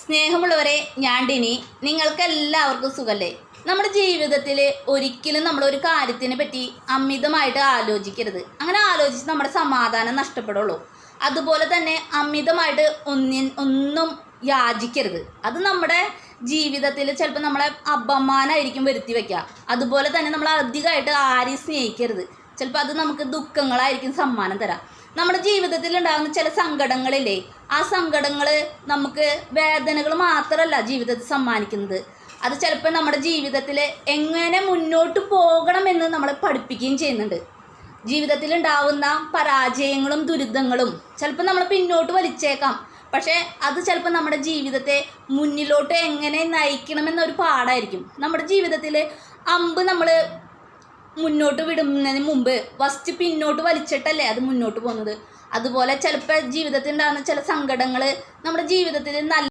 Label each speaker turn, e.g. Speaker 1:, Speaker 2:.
Speaker 1: സ്നേഹമുള്ളവരെ, ഞാൻ ഡിനി. നിങ്ങൾക്കെല്ലാവർക്കും സുഖല്ലേ? നമ്മുടെ ജീവിതത്തിൽ ഒരിക്കലും നമ്മളൊരു കാര്യത്തിനെ പറ്റി അമിതമായിട്ട് ആലോചിക്കരുത്. അങ്ങനെ ആലോചിച്ച് നമ്മുടെ സമാധാനം നഷ്ടപ്പെടുള്ളൂ. അതുപോലെ തന്നെ അമിതമായിട്ട് ഒന്നും യാചിക്കരുത്. അത് നമ്മുടെ ജീവിതത്തിൽ ചിലപ്പോൾ നമ്മളെ അപമാനമായിരിക്കും വരുത്തി വയ്ക്കുക. അതുപോലെ തന്നെ നമ്മൾ അധികമായിട്ട് ആരെയും സ്നേഹിക്കരുത്. ചിലപ്പോൾ അത് നമുക്ക് ദുഃഖങ്ങളായിരിക്കും സമ്മാനം തരാം. നമ്മുടെ ജീവിതത്തിൽ ഉണ്ടാകുന്ന ചില സങ്കടങ്ങളില്ലേ, ആ സങ്കടങ്ങൾ നമുക്ക് വേദനകൾ മാത്രമല്ല ജീവിതത്തിൽ സമ്മാനിക്കുന്നത്. അത് ചിലപ്പോൾ നമ്മുടെ ജീവിതത്തിൽ എങ്ങനെ മുന്നോട്ട് പോകണമെന്ന് നമ്മളെ പഠിപ്പിക്കുകയും ചെയ്യുന്നുണ്ട്. ജീവിതത്തിൽ ഉണ്ടാവുന്ന പരാജയങ്ങളും ദുരിതങ്ങളും ചിലപ്പോൾ നമ്മൾ പിന്നോട്ട് വലിച്ചേക്കാം. പക്ഷേ അത് ചിലപ്പോൾ നമ്മുടെ ജീവിതത്തെ മുന്നിലോട്ട് എങ്ങനെ നയിക്കണമെന്നൊരു പാഠമായിരിക്കും. നമ്മുടെ ജീവിതത്തിൽ അമ്പ് നമ്മൾ മുന്നോട്ട് വിടുന്നതിന് മുമ്പ് ഫസ്റ്റ് പിന്നോട്ട് വലിച്ചിട്ടല്ലേ അത് മുന്നോട്ട് പോകുന്നത്. അതുപോലെ ചിലപ്പോൾ ജീവിതത്തിൽ ഉണ്ടാകുന്ന ചില സങ്കടങ്ങൾ നമ്മുടെ ജീവിതത്തിൽ നല്ല